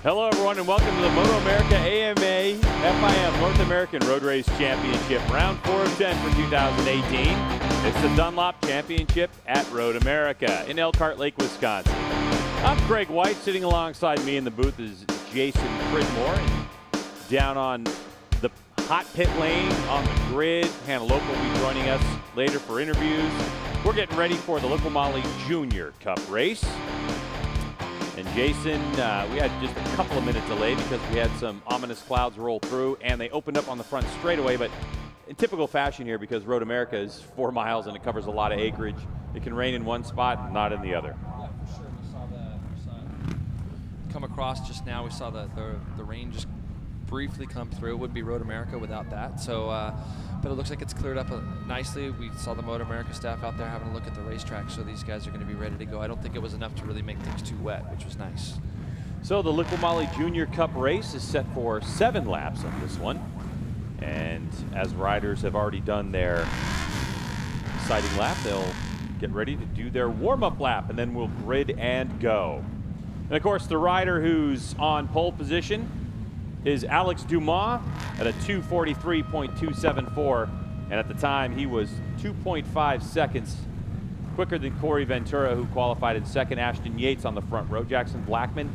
Hello, everyone, and welcome to the MotoAmerica AMA FIM North American Road Race Championship, round 4 of 10 for 2018. It's the Dunlop Championship at Road America in Elkhart Lake, Wisconsin. I'm Craig White. Sitting alongside me in the booth is Jason Pridmore. And down on the hot pit lane on the grid, Hannah Local will be joining us later for interviews. We're getting ready for the Liqui Junior Cup race. And Jason, we had just a couple of minutes delay because we had some ominous clouds roll through, and they opened up on the front straightaway. But in typical fashion here, because Road America is 4 miles and it covers a lot of acreage, it can rain in one spot, not in the other. Yeah, for sure. We saw it come across just now. We saw the rain just briefly come through. It would be Road America without that. So, but it looks like it's cleared up nicely. We saw the MotoAmerica staff out there having a look at the racetrack, so these guys are going to be ready to go. I don't think it was enough to really make things too wet, which was nice. So the Liqui Junior Cup race is set for 7 laps on this one. And as riders have already done their exciting lap, they'll get ready to do their warm-up lap, and then we'll grid and go. And of course, the rider who's on pole position is Alex Dumas at a 2:43.274, and at the time he was 2.5 seconds quicker than Corey Ventura, who qualified in second. Ashton Yates on the front row, Jackson Blackman,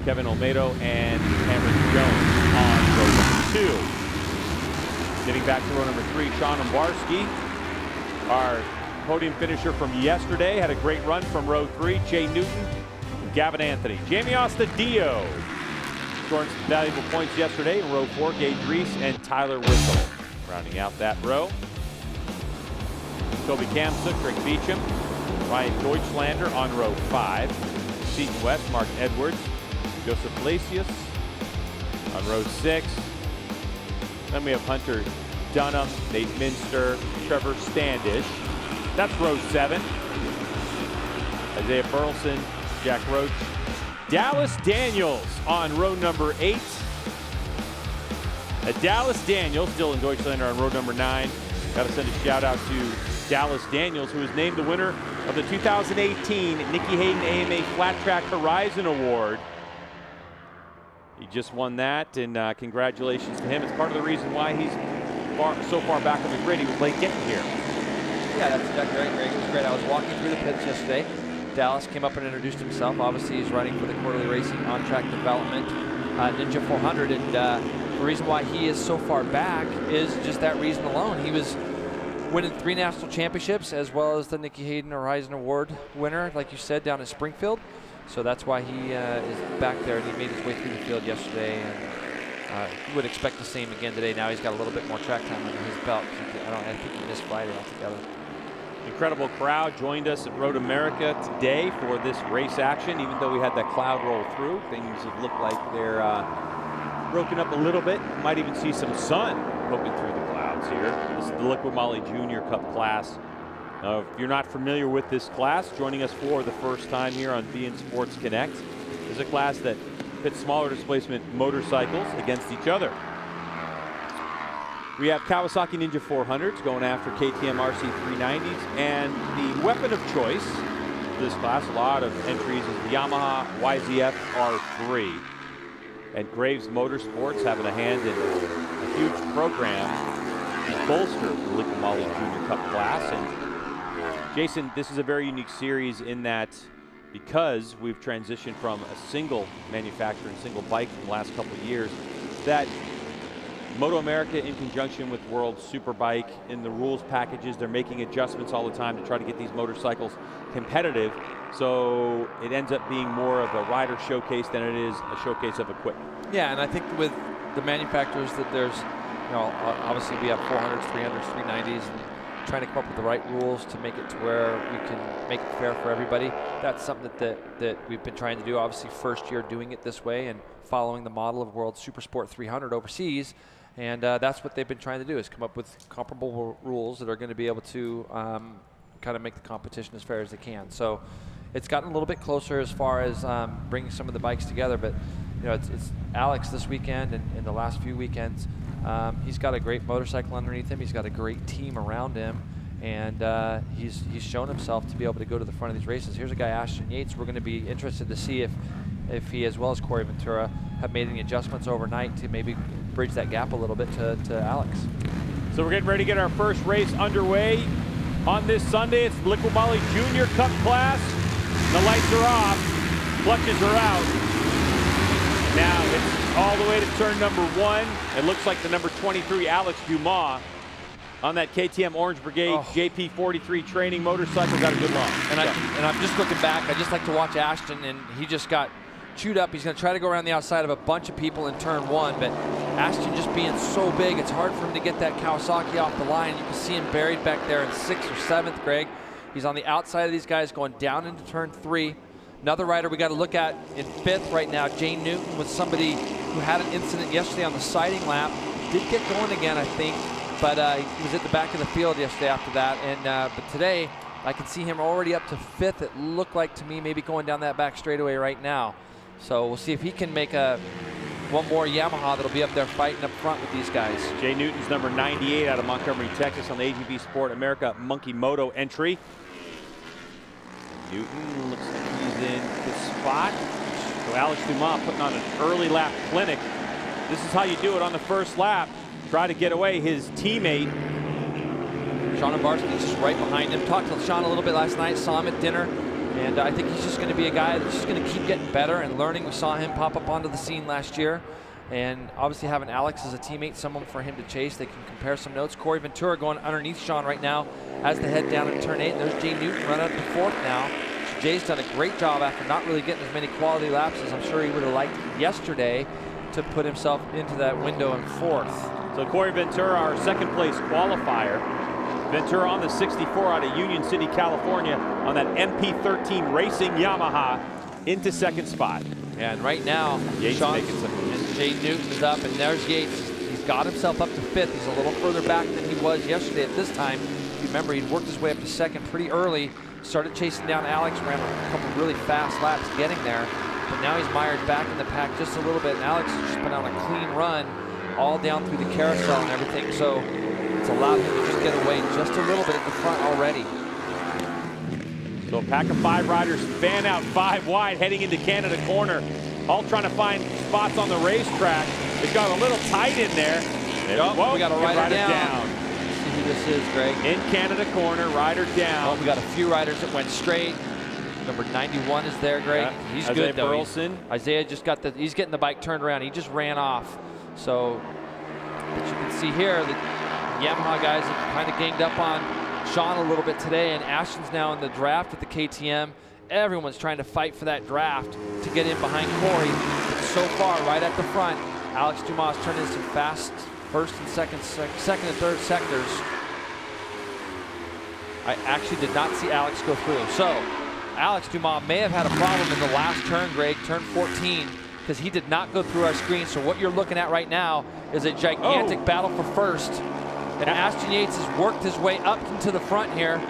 Kevin Olmedo, and Cameron Jones on row number 2. Getting back to row number 3, Sean Umbarski, our podium finisher from yesterday, had a great run from row 3. Jay Newton, Gavin Anthony, Jamie Ostadio scoring some valuable points yesterday in row 4, Gage Reese and Tyler Whistle. Rounding out that row, Toby Kamsuk, Rick Beecham, Ryan Deutschlander on row 5, Seton West, Mark Edwards, Joseph Lacius on row 6. Then we have Hunter Dunham, Nate Minster, Trevor Standish. That's row 7. Isaiah Burleson, Jack Roach, Dallas Daniels on row number 8. Dallas Daniels, Dylan Deutschlander on row number 9. Got to send a shout out to Dallas Daniels, who was named the winner of the 2018 Nicky Hayden AMA Flat Track Horizon Award. He just won that, and congratulations to him. It's part of the reason why he's so far back on the grid. He was late getting here. Yeah, that's exactly right, Greg. It was great. I was walking through the pits yesterday. Dallas came up and introduced himself. Obviously, he's running for the Quarterly Racing On-Track Development Ninja 400, and the reason why he is so far back is just that reason alone. He was winning 3 national championships, as well as the Nicky Hayden Horizon Award winner, like you said, down in Springfield. So that's why he is back there, and he made his way through the field yesterday, and you would expect the same again today. Now he's got a little bit more track time under his belt. I think he missed Friday altogether. Incredible crowd joined us at Road America today for this race action. Even though we had that cloud roll through, things have looked like they're broken up a little bit. Might even see some sun poking through the clouds here. This is the Liqui Junior Cup class. If you're not familiar with this class, joining us for the first time here on beIN Sports Connect, is a class that pits smaller displacement motorcycles against each other. We have Kawasaki Ninja 400s going after KTM RC 390s, and the weapon of choice for this class, a lot of entries, is the Yamaha YZF R3. And Graves Motorsports having a hand in a huge program to bolster the Liqui Junior Cup class. And Jason, this is a very unique series in that because we've transitioned from a single manufacturer and single bike in the last couple of years, that MotoAmerica, in conjunction with World Superbike, in the rules packages, they're making adjustments all the time to try to get these motorcycles competitive. So it ends up being more of a rider showcase than it is a showcase of equipment. Yeah, and I think with the manufacturers that there's, obviously we have 400s, 300s, 390s, and trying to come up with the right rules to make it to where we can make it fair for everybody. That's something that we've been trying to do. Obviously, first year doing it this way and following the model of World Supersport 300 overseas. And that's what they've been trying to do, is come up with comparable rules that are going to be able to kind of make the competition as fair as they can. So it's gotten a little bit closer as far as bringing some of the bikes together. But it's Alex this weekend and the last few weekends. He's got a great motorcycle underneath him. He's got a great team around him. And he's shown himself to be able to go to the front of these races. Here's a guy, Ashton Yates. We're going to be interested to see if if he, as well as Corey Ventura, have made any adjustments overnight to maybe bridge that gap a little bit to Alex. So we're getting ready to get our first race underway on this Sunday. It's Liqui Moly Junior Cup class. The lights are off, clutches are out. Now it's all the way to turn number 1. It looks like the number 23, Alex Dumas, on that KTM Orange Brigade JP43 training motorcycle, got a good launch. And I'm just looking back. I just like to watch Ashton, and he just got chewed up. He's going to try to go around the outside of a bunch of people in turn 1, but Ashton just being so big, it's hard for him to get that Kawasaki off the line. You can see him buried back there in 6th or 7th, Greg. He's on the outside of these guys going down into turn 3. Another rider we got to look at in 5th right now, Jay Newton, was somebody who had an incident yesterday on the sighting lap. Did get going again, I think, but he was at the back of the field yesterday after that. And but today, I can see him already up to 5th. It looked like to me maybe going down that back straightaway right now. So we'll see if he can make one more Yamaha that'll be up there fighting up front with these guys. Jay Newton's number 98 out of Montgomery, Texas, on the AGV Sport America Monkey Moto entry. Newton looks like he's in the spot. So Alex Dumas putting on an early lap clinic. This is how you do it on the first lap. Try to get away his teammate. Sean Varski's just right behind him. Talked to Sean a little bit last night, saw him at dinner. And I think he's just going to be a guy that's just going to keep getting better and learning. We saw him pop up onto the scene last year. And obviously having Alex as a teammate, someone for him to chase, they can compare some notes. Corey Ventura going underneath Sean right now as they head down in turn 8. And there's Jay Newton running up to 4th now. So Jay's done a great job after not really getting as many quality laps as I'm sure he would have liked yesterday to put himself into that window in 4th. So Corey Ventura, our 2nd place qualifier. Ventura on the 64 out of Union City, California, on that MP13 Racing Yamaha into 2nd spot. And right now, Yates making some and Jay Newton is up, and there's Yates. He's got himself up to 5th. He's a little further back than he was yesterday at this time. If you remember, he'd worked his way up to 2nd pretty early, started chasing down Alex, ran a couple really fast laps getting there, but now he's mired back in the pack just a little bit, and Alex has just been on a clean run all down through the carousel and everything, so it's allowed him to just get away just a little bit at the front already. So a pack of 5 riders fan out 5 wide heading into Canada corner, all trying to find spots on the racetrack. It got a little tight in there. Whoa, we got a rider down. See who this is, Greg. In Canada corner, rider down. Oh, we got a few riders that went straight. Number 91 is there, Greg. Yeah. He's Isaiah good though. Burleson. Isaiah just got he's getting the bike turned around. He just ran off. So, but you can see here the Yamaha guys have kind of ganged up on Sean a little bit today, and Ashton's now in the draft with the KTM. Everyone's trying to fight for that draft to get in behind Corey. But so far, right at the front, Alex Dumas turned in some fast 1st and 2nd and 3rd sectors. I actually did not see Alex go through. So Alex Dumas may have had a problem in the last turn, Greg, turn 14, because he did not go through our screen. So what you're looking at right now is a gigantic battle for 1st. And Ashton Yates has worked his way up into the front here.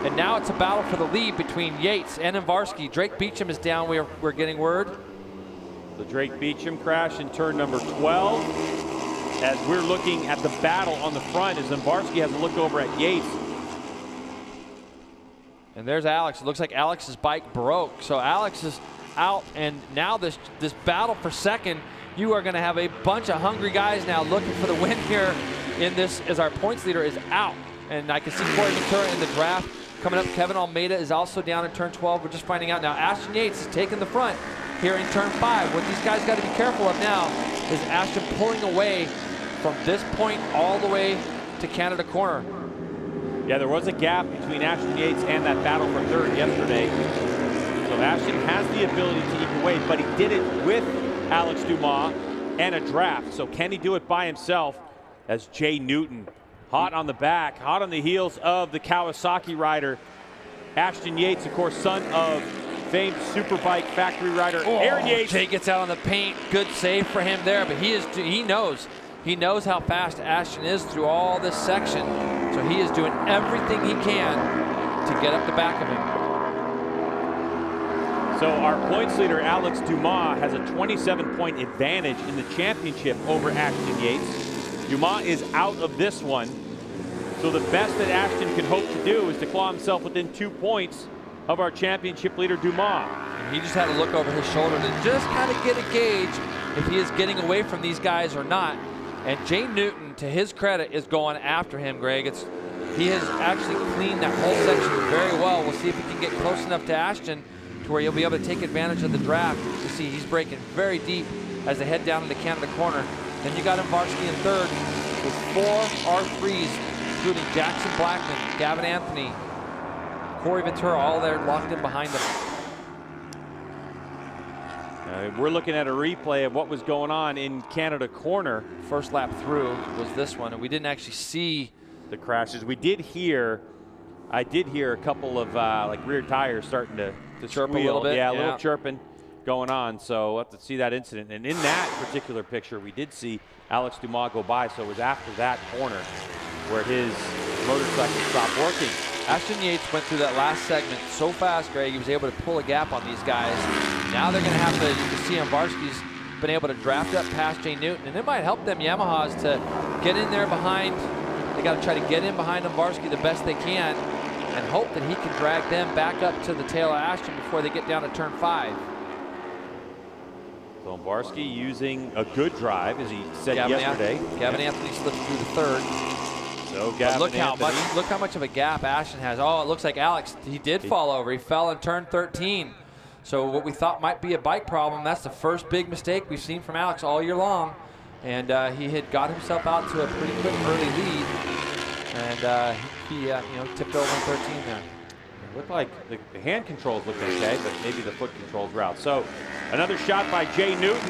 And now it's a battle for the lead between Yates and Varski. Drake Beecham is down, we're getting word. The Drake Beecham crash in turn number 12. As we're looking at the battle on the front, as Varski has a look over at Yates. And there's Alex. It looks like Alex's bike broke. So Alex is out, and now this battle for 2nd, you are going to have a bunch of hungry guys now looking for the win here in this, as our points leader is out. And I can see Corey Ventura in the draft coming up. Kevin Almeida is also down in turn 12. We're just finding out now. Ashton Yates is taking the front here in turn 5. What these guys got to be careful of now is Ashton pulling away from this point all the way to Canada corner. Yeah, there was a gap between Ashton Yates and that battle for 3rd yesterday. So Ashton has the ability to eke away, but he did it with Alex Dumas and a draft. So can he do it by himself? As Jay Newton, hot on the back, hot on the heels of the Kawasaki rider, Ashton Yates, of course, son of famed Superbike factory rider Aaron Yates. Jay gets out on the paint. Good save for him there, but he knows how fast Ashton is through all this section. So he is doing everything he can to get up the back of him. So our points leader, Alex Dumas, has a 27-point advantage in the championship over Ashton Yates. Dumas is out of this one. So the best that Ashton can hope to do is to claw himself within 2 points of our championship leader, Dumas. He just had to look over his shoulder to just kind of get a gauge if he is getting away from these guys or not. And Jay Newton, to his credit, is going after him, Greg. He has actually cleaned that whole section very well. We'll see if he can get close enough to Ashton to where he'll be able to take advantage of the draft. You see he's breaking very deep as they head down into Canada corner. Then you got Varsky in third with 4 R3s, including Jackson Blackman, Gavin Anthony, Corey Ventura, all there locked in behind them. We're looking at a replay of what was going on in Canada corner. First lap through was this one, and we didn't actually see the crashes. I did hear a couple of like rear tires starting to chirp squeal. a little bit. Yeah, a little chirping going on. So we'll have to see that incident. And in that particular picture, we did see Alex Dumas go by. So it was after that corner where his motorcycle stopped working. Ashton Yates went through that last segment so fast, Greg, he was able to pull a gap on these guys. Now they're going to have to, you can see Varsky's been able to draft up past Jay Newton, and it might help them Yamahas to get in there behind. They got to try to get in behind Varsky the best they can and hope that he can drag them back up to the tail of Ashton before they get down to turn 5. So Varsky using a good drive, as he said Gavin yesterday. Gavin Anthony slipped through the third. So Gavin look how much of a gap Ashton has. Oh, it looks like Alex, he did fall over. He fell in turn 13. So what we thought might be a bike problem, that's the first big mistake we've seen from Alex all year long. And he had got himself out to a pretty quick early lead. And he tipped over in 13 there. It looked like the hand controls looked okay, but maybe the foot controls were out. So another shot by Jay Newton.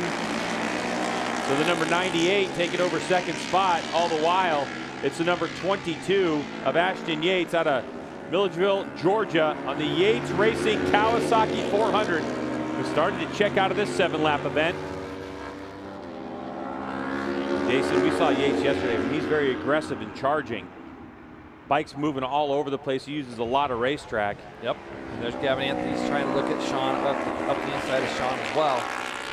So the number 98 taking over second spot. All the while, it's the number 22 of Ashton Yates out of Milledgeville, Georgia, on the Yates Racing Kawasaki 400. We started to check out of this 7-lap event. Jason, we saw Yates yesterday. He's very aggressive in charging. Bike's moving all over the place. He uses a lot of racetrack. Yep. And there's Gavin Anthony. He's trying to look at Sean up the inside of Sean as well.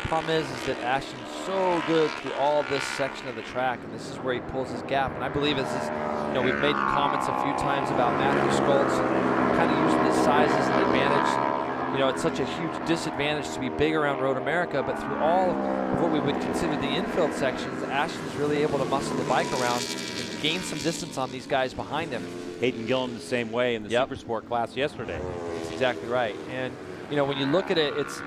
Problem is that Ashton's so good through all this section of the track, and this is where he pulls his gap. And I believe this is, we've made comments a few times about Matthew Schultz and kind of using his size as an advantage. It's such a huge disadvantage to be big around Road America, but through all of what we would consider the infield sections, Ashton's really able to muscle the bike around and gain some distance on these guys behind him. Hayden Gillen the same way in the Super Sport class yesterday. That's exactly right. And when you look at it, it's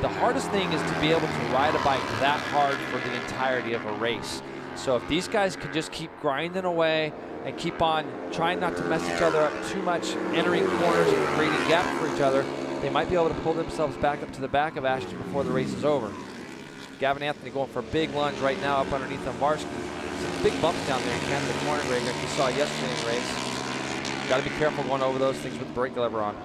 the hardest thing is to be able to ride a bike that hard for the entirety of a race. So if these guys could just keep grinding away and keep on trying not to mess each other up too much, entering corners and creating gaps for each other, they might be able to pull themselves back up to the back of Ashton before the race is over. Gavin Anthony going for a big lunge right now up underneath Varsky. Some big bumps down there in Canada corner, Greg, like you saw yesterday in the race. Got to be careful going over those things with the brake lever on.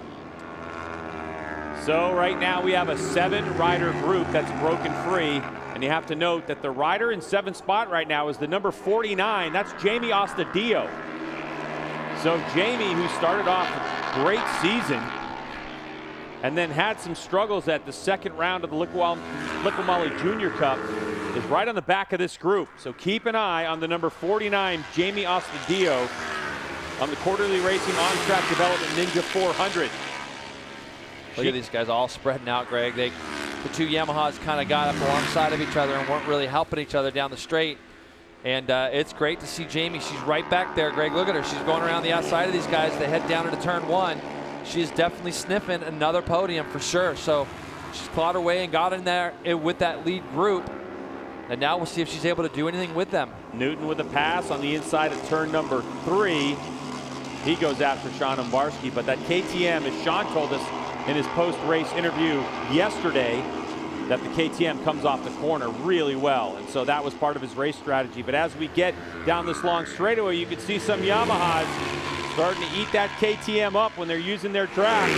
So right now we have a 7-rider group that's broken free, and you have to note that the rider in 7th spot right now is the number 49. That's Jamie Ostadio. So Jamie, who started off a great season and then had some struggles at the second round of the Liqui Moly Junior Cup, is right on the back of this group. So keep an eye on the number 49, Jamie Ostadio, on the quarterly racing on-track development Ninja 400. Look at these guys all spreading out, Greg. The two Yamahas kind of got up alongside of each other and weren't really helping each other down the straight. And it's great to see Jamie. She's right back there, Greg. Look at her. She's going around the outside of these guys. They head down into turn 1. She's definitely sniffing another podium for sure. So she's clawed her way and got in there with that lead group. And now we'll see if she's able to do anything with them. Newton with a pass on the inside of turn number 3. He goes after Sean Varsky, but that KTM, as Sean told us in his post-race interview yesterday, that the KTM comes off the corner really well, and so that was part of his race strategy. But as we get down this long straightaway, you can see some Yamahas starting to eat that KTM up when they're using their track.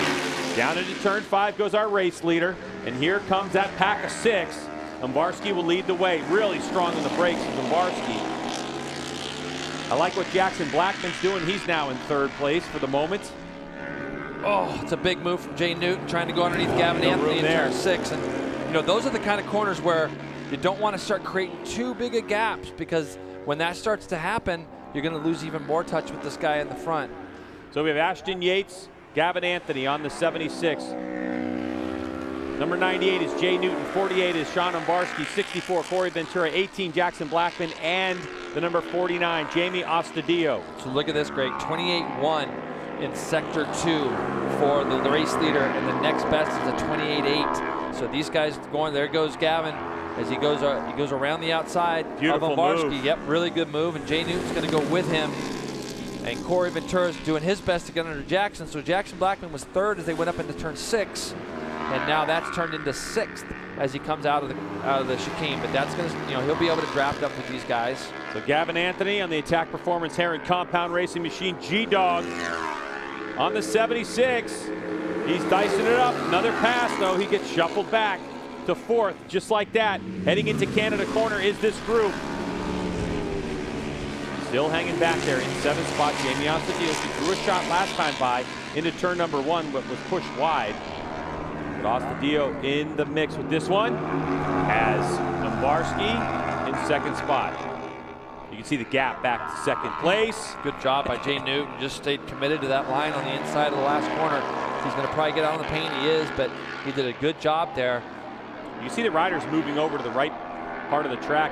Down into turn 5 goes our race leader, and here comes that pack of 6. Varsky will lead the way. Really strong on the brakes from Varsky. I like what Jackson Blackman's doing. He's now in 3rd place for the moment. Oh, it's a big move from Jay Newton trying to go underneath Gavin Anthony in turn 6. And those are the kind of corners where you don't want to start creating too big of gaps, because when that starts to happen, you're going to lose even more touch with this guy in the front. So we have Ashton Yates, Gavin Anthony on the 76. Number 98 is Jay Newton, 48 is Sean Umbarski, 64 Corey Ventura, 18 Jackson Blackman, and the number 49, Jamie Ostadillo. So look at this, Greg, 28-1 in Sector 2 for the race leader, and the next best is a 28-8. So these guys going, there goes Gavin as he goes around the outside Beautiful of Umbarski. move. Yep, really good move, and Jay Newton's going to go with him. And Corey Ventura's doing his best to get under Jackson. So Jackson Blackman was third as they went up into turn 6. And now that's turned into 6th as he comes out of the chicane. But that's going to, he'll be able to draft up with these guys. So Gavin Anthony on the Attack Performance Heron Compound Racing Machine G-Dog on the 76. He's dicing it up. Another pass, though. He gets shuffled back to 4th, just like that. Heading into Canada Corner is this group. Still hanging back there in 7th spot, Jamie Ostadillo. He drew a shot last time by into turn number 1, but was pushed wide. But Ostadillo in the mix with this one has Umbarski in 2nd spot. You can see the gap back to 2nd place. Good job by Jay Newton. Just stayed committed to that line on the inside of the last corner. He's going to probably get out on the paint. He is, but he did a good job there. You see the riders moving over to the right part of the track.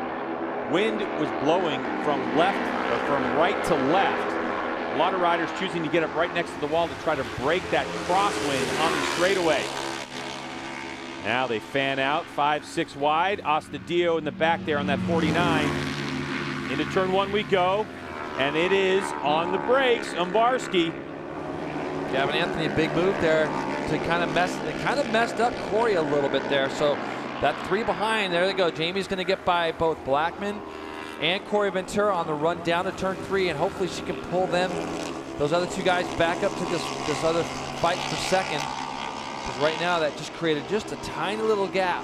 Wind was blowing from right to left. A lot of riders choosing to get up right next to the wall to try to break that crosswind on the straightaway. Now they fan out, 5-6 wide. Ostadillo in the back there on that 49. Into turn 1 we go, and it is on the brakes. Umbarski. Gavin Anthony, a big move there to kind of messed up Corey a little bit there. So that 3 behind, there they go. Jamie's going to get by both Blackman and Corey Ventura on the run down to turn 3, and hopefully she can pull those other 2 guys back up to this other fight for 2nd. Because right now that just created just a tiny little gap.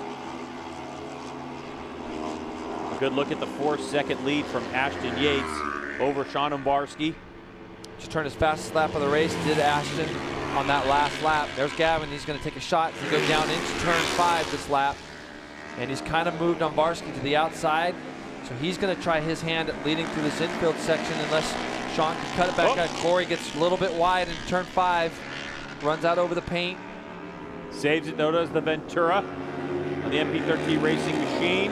A good look at the 4-second lead from Ashton Yates over Sean Umbarski. Just turned his fastest lap of the race, did Ashton on that last lap. There's Gavin, he's going to take a shot to go down into turn 5 this lap. And he's kind of moved Umbarski to the outside. So he's going to try his hand at leading through this infield section unless Sean can cut it back out. Corey gets a little bit wide in turn 5, runs out over the paint. Saves it, though, does the Ventura on the MP13 Racing Machine.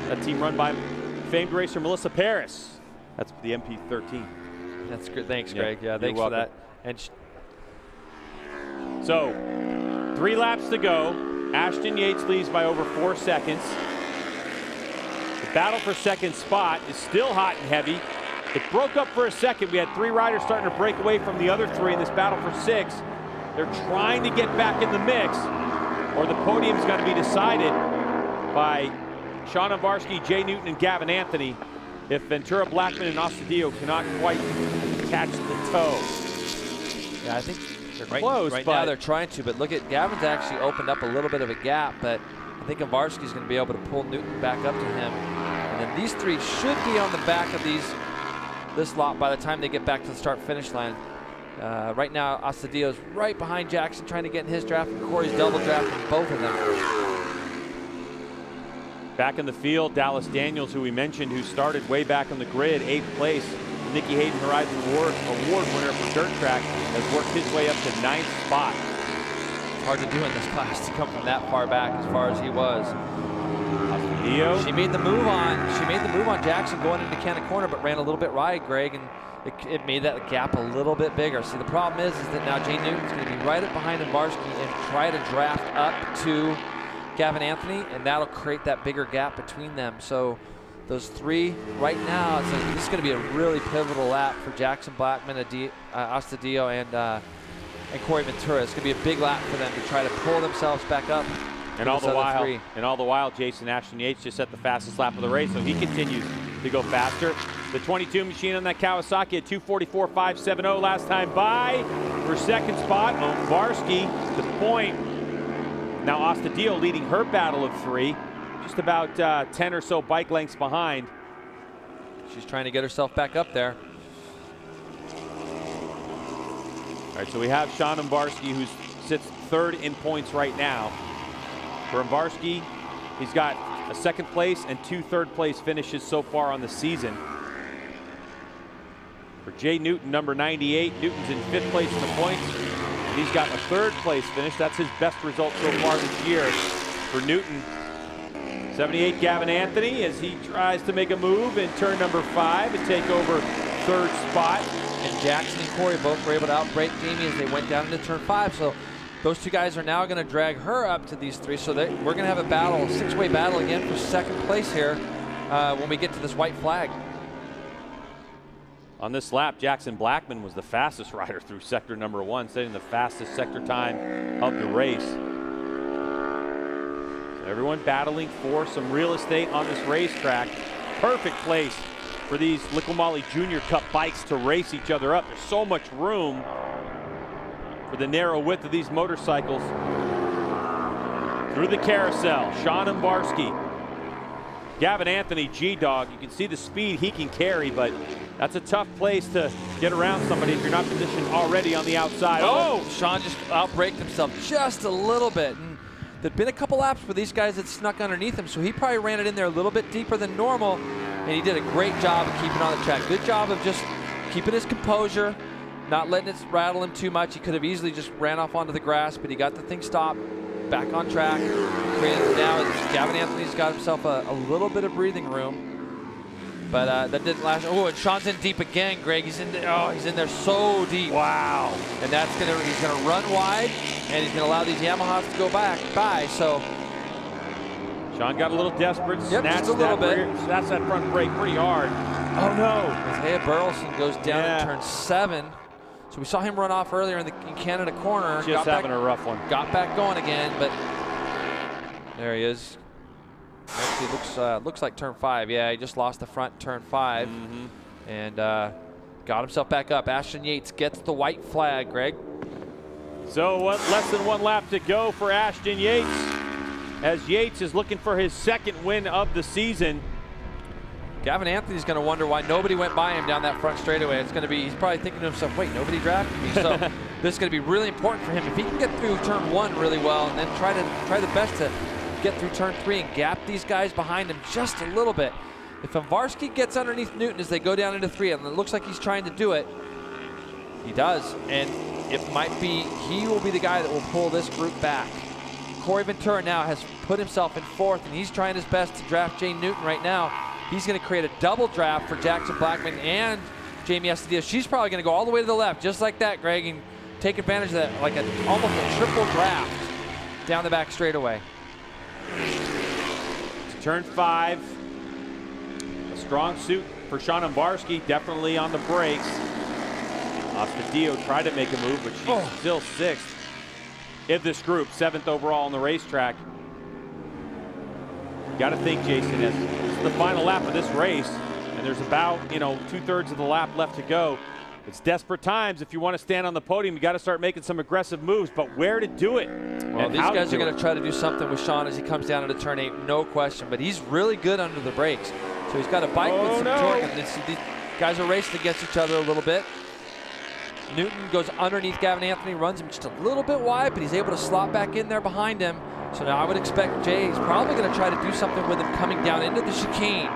That team run by famed racer Melissa Paris. That's the MP13. That's good. Thanks, Greg. Yeah, thanks for that. And so, 3 laps to go. Ashton Yates leads by over 4 seconds. The battle for 2nd spot is still hot and heavy. It broke up for a second. We had 3 riders starting to break away from the other 3 in this battle for 6. They're trying to get back in the mix, or the podium is going to be decided by Sean Umbarski, Jay Newton, and Gavin Anthony if Ventura, Blackman, and Ostadillo cannot quite catch the toe. Yeah, I think they're close. Right now they're trying to, but look at Gavin's actually opened up a little bit of a gap, but I think Umbarski's going to be able to pull Newton back up to him. And then these 3 should be on the back of this lot by the time they get back to the start-finish line. Right now, Ostadillo's right behind Jackson trying to get in his draft, and Corey's double drafting both of them. Back in the field, Dallas Daniels, who we mentioned, who started way back on the grid, 8th place. Nicky Hayden Horizon Award winner for dirt track, has worked his way up to 9th spot. It's hard to do in this class to come from that far back as far as he was. Ostadillo. She made the move on Jackson going into Canada Corner, but ran a little bit wide, Greg, and it made that gap a little bit bigger. See, the problem is that now Jay Newton's going to be right up behind Umbarski and try to draft up to Gavin Anthony, and that'll create that bigger gap between them. So those 3 right now, this is going to be a really pivotal lap for Jackson Blackman, Ostadillo, and Corey Ventura. It's going to be a big lap for them to try to pull themselves back up. And all the while, Jason Ashton Yates just set the fastest lap of the race, so he continues to go faster. The 22 machine on that Kawasaki at 2:44.570 last time by for 2nd spot. Umbarski to point. Now Ostadillo leading her battle of 3, just about 10 or so bike lengths behind. She's trying to get herself back up there. All right, so we have Sean Umbarski, who sits 3rd in points right now. For Umbarski, he's got a 2nd place and 2 3rd place finishes so far on the season. For Jay Newton, number 98, Newton's in 5th place in the points. He's got a third place finish. That's his best result so far this year for Newton. 78 Gavin Anthony as he tries to make a move in turn number 5 and take over third spot. And Jackson and Corey both were able to outbrake Jamie as they went down into turn 5. So those two guys are now going to drag her up to these three. So we're going to have a battle, a 6-way battle again for second place here when we get to this white flag. On this lap, Jackson Blackman was the fastest rider through sector number 1, setting the fastest sector time of the race. So everyone battling for some real estate on this racetrack. Perfect place for these Liqui Moly Junior Cup bikes to race each other up. There's so much room for the narrow width of these motorcycles. Through the carousel, Sean Umbarski. Gavin Anthony, G-Dog, you can see the speed he can carry, but that's a tough place to get around somebody if you're not positioned already on the outside. Oh, Sean just outbraked himself just a little bit. And there'd been a couple laps where these guys had snuck underneath him, so he probably ran it in there a little bit deeper than normal, and he did a great job of keeping on the track. Good job of just keeping his composure, not letting it rattle him too much. He could have easily just ran off onto the grass, but he got the thing stopped, back on track. Now Gavin Anthony's got himself a little bit of breathing room. But that didn't last. Oh, and Sean's in deep again, Greg. He's in there so deep. Wow. And he's gonna run wide, and he's gonna allow these Yamahas to go by. So Sean got a little desperate, yep, snatched just a little bit. Snatched that front brake pretty hard. Oh no. Isaiah Burleson goes down in turn 7. So we saw him run off earlier in Canada corner. Just having a rough one. Got back going again, but there he is. Actually looks like turn 5. Yeah, he just lost the front turn 5. And got himself back up. Ashton Yates gets the white flag, Greg. So less than 1 lap to go for Ashton Yates, as Yates is looking for his 2nd win of the season. Gavin Anthony's going to wonder why nobody went by him down that front straightaway. He's probably thinking to himself, wait, nobody drafted me. So this is going to be really important for him. If he can get through turn 1 really well and then try the best to get through turn 3 and gap these guys behind him just a little bit. If Umbarski gets underneath Newton as they go down into 3, and it looks like he's trying to do it, he does. And it might be, he will be the guy that will pull this group back. Corey Ventura now has put himself in 4th, and he's trying his best to draft Jane Newton right now. He's going to create a double draft for Jackson Blackman and Jamie Estudillo. She's probably going to go all the way to the left, just like that, Greg, and take advantage of that, like almost a triple draft down the back straightaway. Turn 5. A strong suit for Sean Umbarski, definitely on the brakes. Estudillo tried to make a move, but she's still 6th in this group, 7th overall on the racetrack. Got to think, Jason, this is the final lap of this race, and there's about 2/3 of the lap left to go. It's desperate times. If you want to stand on the podium, you got to start making some aggressive moves, but where to do it? Well, these guys are going to try to do something with Sean as he comes down into turn 8, no question, but he's really good under the brakes. So he's got a bike with some torque, and these guys are racing against each other a little bit. Newton goes underneath Gavin Anthony, runs him just a little bit wide, but he's able to slot back in there behind him. So now I would expect Jay's probably going to try to do something with him coming down into the chicane.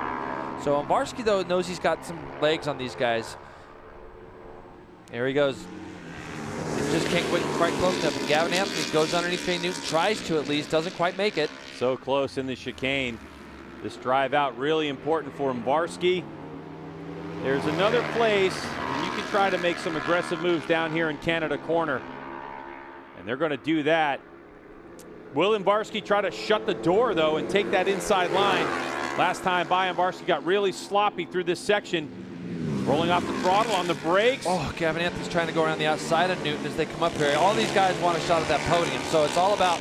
So Umbarski, though, knows he's got some legs on these guys. There he goes. He just can't get quite close enough. And Gavin Anthony goes underneath Jay Newton, tries to at least, doesn't quite make it. So close in the chicane. This drive out really important for Umbarski. There's another place, and you can try to make some aggressive moves down here in Canada corner. And they're going to do that. Will Umbarski try to shut the door, though, and take that inside line? Last time by, Umbarski got really sloppy through this section. Rolling off the throttle on the brakes. Oh, Gavin Anthony's trying to go around the outside of Newton as they come up here. All these guys want a shot at that podium, so it's all about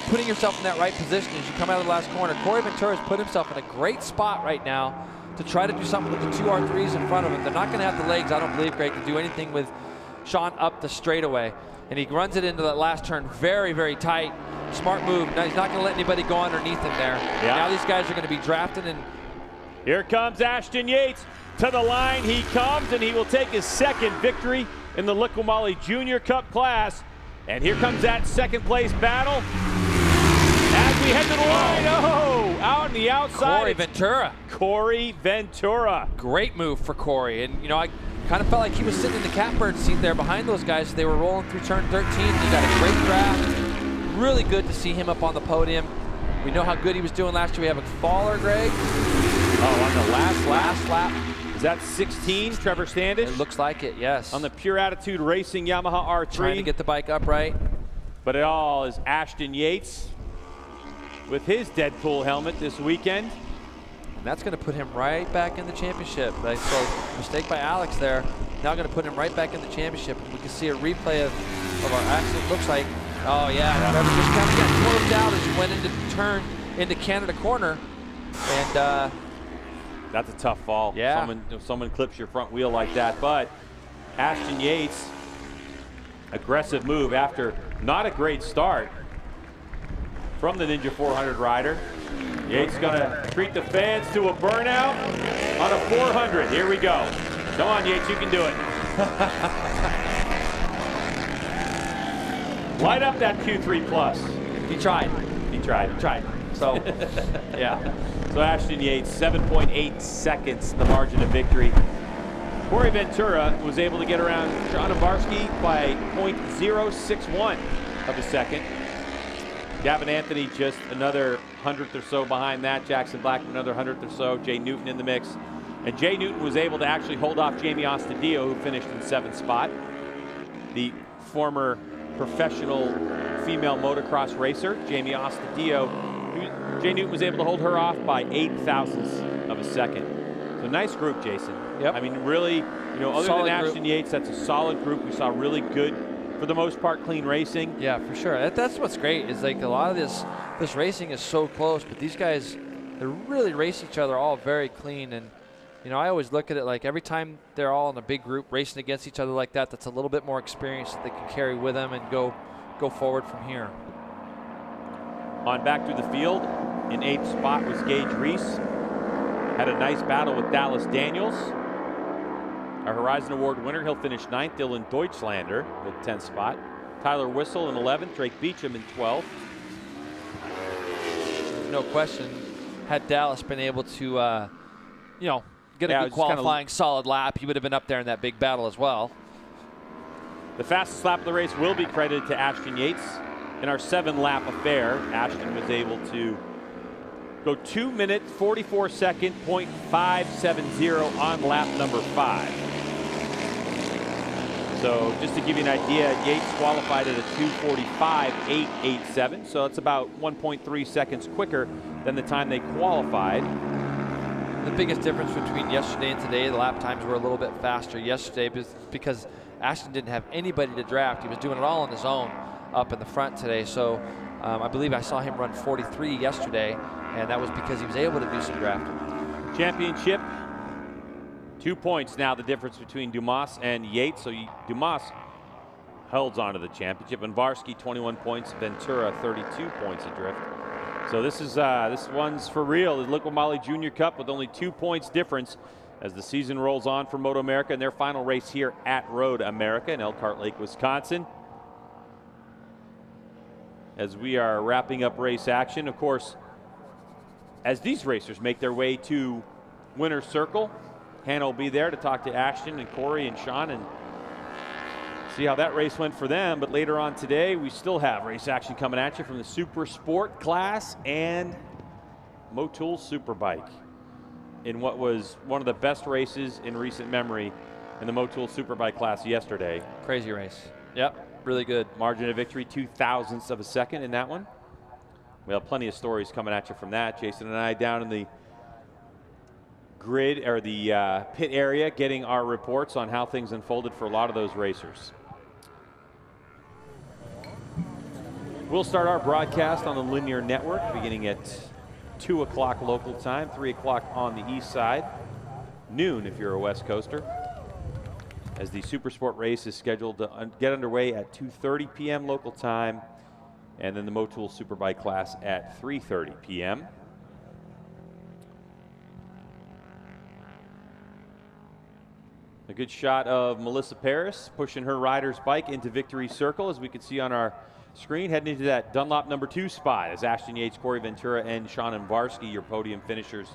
putting yourself in that right position as you come out of the last corner. Corey Ventura has put himself in a great spot right now to try to do something with the 2 R3s in front of him. They're not going to have the legs, I don't believe, Greg, to do anything with Sean up the straightaway. And he runs it into that last turn very, very tight. Smart move. Now he's not going to let anybody go underneath him there. Yeah. Now these guys are going to be drafted, and here comes Ashton Yates. To the line he comes, and he will take his 2nd victory in the Liqui Moly Junior Cup class. And here comes that 2nd place battle. As we head to the line, Out on the outside. Corey Ventura. Corey Ventura. Great move for Corey. And, you know, I kind of felt like he was sitting in the catbird seat there behind those guys. They were rolling through turn 13. He got a great draft. Really good to see him up on the podium. We know how good he was doing last year. We have a faller, Greg. Oh, on the last lap. Is that 16, Trevor Standish? It looks like it, yes. On the Pure Attitude Racing Yamaha R3. Trying to get the bike upright. But it all is Ashton Yates with his Deadpool helmet this weekend. And that's going to put him right back in the championship. So mistake by Alex there. Now going to put him right back in the championship. We can see a replay of our accident. Looks like, oh yeah, Trevor just kind of got closed out as he went into turn into Canada corner. And that's a tough fall. Yeah. Someone clips your front wheel like that. But Ashton Yates, aggressive move after not a great start from the Ninja 400 rider. Yates gonna treat the fans to a burnout on a 400. Here we go. Come on, Yates, you can do it. Light up that Q3 Plus. He tried. He tried. So, yeah. So Ashton Yates, 7.8 seconds, the margin of victory. Corey Ventura was able to get around John Abarski by 0.061 of a second. Gavin Anthony just another 100th or so behind that. Jackson Blackman another 100th or so. Jay Newton in the mix. And Jay Newton was able to actually hold off Jamie Ostadio, who finished in 7th spot. The former professional female motocross racer, Jamie Ostadio. Jay Newton was able to hold her off by 0.08 of a second. So nice group, Jason. Yep. I mean, really, you know, other Solid than Ashton group. Yates, that's a solid group. We saw really good, for the most part, clean racing. Yeah, for sure. That's what's great is like a lot of this racing is so close, but these guys, they really race each other all very clean. And, you know, I always look at it like every time they're all in a big group racing against each other like that, that's a little bit more experience that they can carry with them and go forward from here. On back through the field, in 8th spot was Gage Reese. Had a nice battle with Dallas Daniels. Our Horizon Award winner, he'll finish 9th. Dylan Deutschlander with 10th spot. Tyler Whistle in 11th. Drake Beecham in 12th. No question. Had Dallas been able to, you know, get a good qualifying solid lap, he would have been up there in that big battle as well. The fastest lap of the race will be credited to Ashton Yates. In our 7-lap affair, Ashton was able to go 2 minutes, 44 second, .570 on lap number 5. So just to give you an idea, Yates qualified at a 2:45.887. So that's about 1.3 seconds quicker than the time they qualified. The biggest difference between yesterday and today, the lap times were a little bit faster yesterday because Ashton didn't have anybody to draft. He was doing it all on his own up in the front today. So I believe I saw him run 43 yesterday, and that was because he was able to do some drafting. Championship, 2 points now, the difference between Dumas and Yates. So Dumas holds on to the championship, and Varsky 21 points, Ventura 32 points adrift. So this one's for real. The Liqui Moly Junior Cup with only 2 points difference as the season rolls on for MotoAmerica and their final race here at Road America in Elkhart Lake, Wisconsin. As we are wrapping up race action, of course, as these racers make their way to winner's circle, Hannah will be there to talk to Ashton and Corey and Sean and see how that race went for them. But later on today, we still have race action coming at you from the Super Sport class and Motul Superbike in what was one of the best races in recent memory in the Motul Superbike class yesterday. Crazy race. Yep, really good. Margin of victory, 0.02 of a second in that one. We have plenty of stories coming at you from that. Jason and I down in the grid or the pit area getting our reports on how things unfolded for a lot of those racers. We'll start our broadcast on the linear network beginning at 2 o'clock local time, 3 o'clock on the east side, noon if you're a West Coaster, as the Super Sport race is scheduled to get underway at 2:30 p.m. local time, and then the Motul Superbike class at 3:30 p.m. A good shot of Melissa Paris pushing her rider's bike into victory circle, as we can see on our screen, heading into that Dunlop #2 spot as Ashton Yates, Corey Ventura, and Sean Varsky, your podium finishers.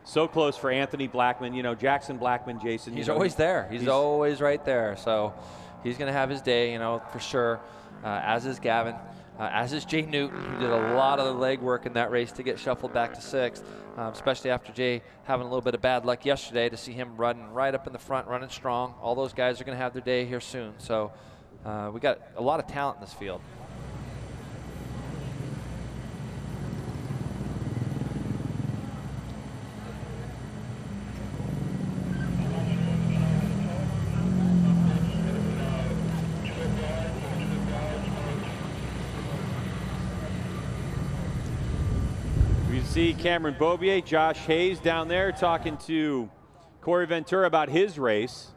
So close for Anthony Blackman. You know, Jackson Blackman, Jason. He's always there. He's always right there. So he's going to have his day, you know, for sure, as is Gavin. As is Jay Newton, who did a lot of the legwork in that race to get shuffled back to 6th, especially after Jay having a little bit of bad luck yesterday. To see him running right up in the front, running strong. All those guys are going to have their day here soon. So we got a lot of talent in this field. See Cameron Bobier, Josh Hayes down there talking to Corey Ventura about his race.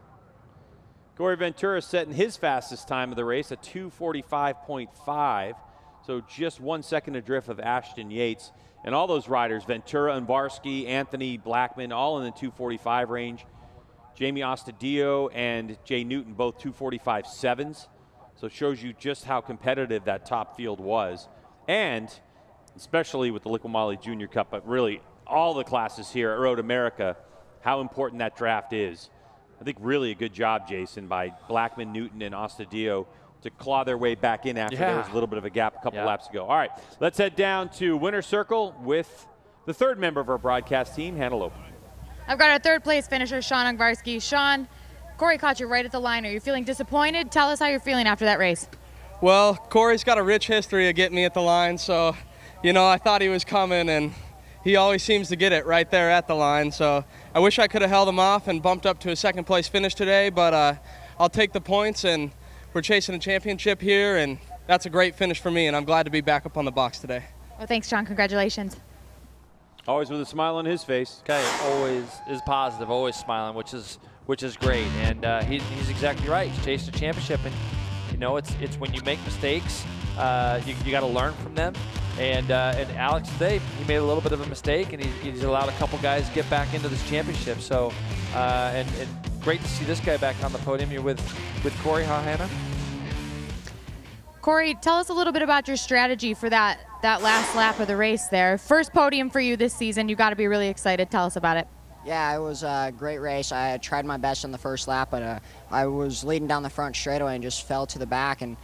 Corey Ventura setting his fastest time of the race at 2:45.5, so just 1 second adrift of Ashton Yates. And all those riders, Ventura and Varsky, Anthony Blackman, all in the 2:45 range. Jamie Ostadillo and Jay Newton, both 2:45.7s. So it shows you just how competitive that top field was. And especially with the Liqui Moly Junior Cup, but really all the classes here at MotoAmerica, how important that draft is. I think really a good job, Jason, by Blackman, Newton, and Ostadillo to claw their way back in after there was a little bit of a gap a couple laps ago. All right, let's head down to winner's circle with the third member of our broadcast team, Hannah Lope. I've got our third place finisher, Sean Varsky. Sean, Corey caught you right at the line. Are you feeling disappointed? Tell us how you're feeling after that race. Well, Corey's got a rich history of getting me at the line, so you know, I thought he was coming, and he always seems to get it right there at the line. So I wish I could have held him off and bumped up to a second place finish today, but I'll take the points, and we're chasing a championship here, and that's a great finish for me, and I'm glad to be back up on the box today. Well, thanks, Sean. Congratulations. Always with a smile on his face. Okay, always is positive, always smiling, which is great. And he's exactly right. He's chasing a championship, and you know, it's when you make mistakes, you got to learn from them. And Alex today, he made a little bit of a mistake, and he's allowed a couple guys get back into this championship. So, and great to see this guy back on the podium. You're with Corey, huh, Hannah? Corey, tell us a little bit about your strategy for that last lap of the race there. First podium for you this season. You got to be really excited. Tell us about it. Yeah, it was a great race. I tried my best on the first lap, but I was leading down the front straightaway and just fell to the back and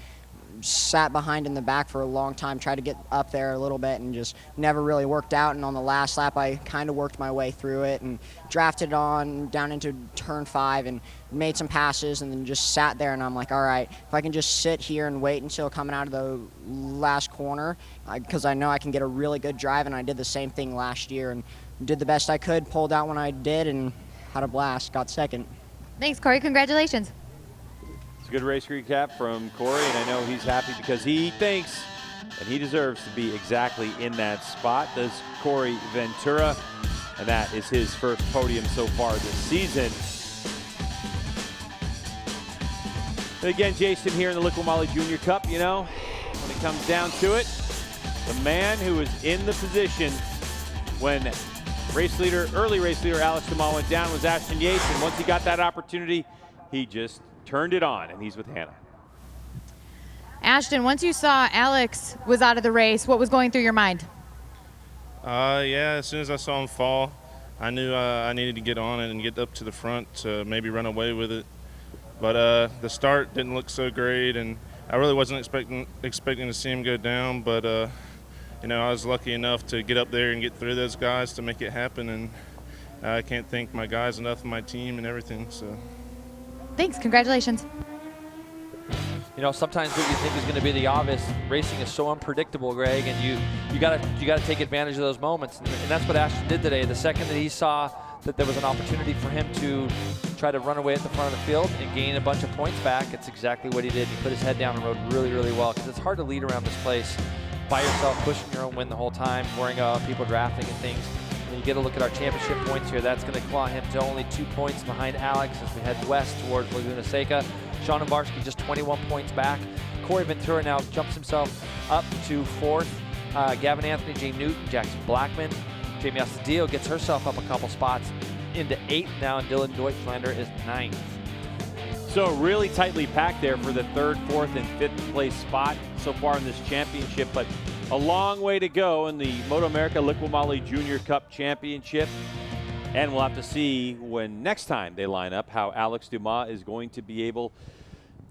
sat behind in the back for a long time, tried to get up there a little bit and just never really worked out. And on the last lap, I kind of worked my way through it and drafted on down into turn 5 and made some passes and then just sat there. And I'm like, all right, if I can just sit here and wait until coming out of the last corner, because I know I can get a really good drive. And I did the same thing last year and did the best I could, pulled out when I did, and had a blast, got second. Thanks, Corey. Congratulations. It's a good race recap from Corey, and I know he's happy because he thinks that he deserves to be exactly in that spot. Does Corey Ventura, and that is his first podium so far this season. But again, Jason, here in the Liqui Moly Junior Cup, you know, when it comes down to it, the man who was in the position when early race leader Alex Dumas went down was Ashton Yates, and once he got that opportunity, he just turned it on, and he's with Hannah. Ashton, once you saw Alex was out of the race, what was going through your mind? Yeah, as soon as I saw him fall, I knew I needed to get on it and get up to the front to maybe run away with it. But the start didn't look so great, and I really wasn't expecting to see him go down. But you know, I was lucky enough to get up there and get through those guys to make it happen, and I can't thank my guys enough, and my team and everything. So. Thanks. Congratulations. You know, sometimes what you think is going to be the obvious, racing is so unpredictable, Greg, and you got to take advantage of those moments, and that's what Ashton did today. The second that he saw that there was an opportunity for him to try to run away at the front of the field and gain a bunch of points back, it's exactly what he did. He put his head down and rode really, really well, because it's hard to lead around this place by yourself, pushing your own win the whole time, worrying about people drafting and things. When you get a look at our championship points here, that's going to claw him to only 2 points behind Alex as we head west towards Laguna Seca. Sean Varsky just 21 points back. Corey Ventura now jumps himself up to 4th. Gavin Anthony, Jay Newton, Jackson Blackman. Jamie Ostadillo gets herself up a couple spots into 8th now, and Dylan Deutschlander is 9th. So really tightly packed there for the 3rd, 4th, and 5th place spot so far in this championship, but a long way to go in the MotoAmerica Liqui Moly Junior Cup Championship. And we'll have to see when next time they line up how Alex Dumas is going to be able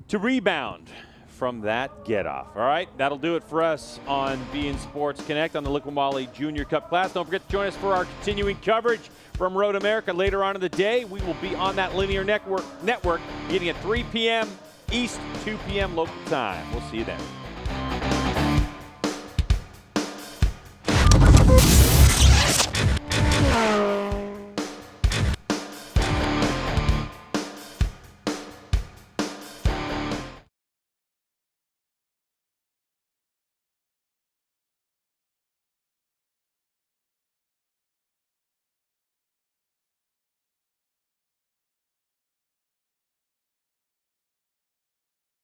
to rebound from that get-off. All right, that'll do it for us on beIN Sports Connect on the Liqui Moly Junior Cup class. Don't forget to join us for our continuing coverage from Road America later on in the day. We will be on that linear network beginning at 3 p.m. East, 2 p.m. local time. We'll see you then.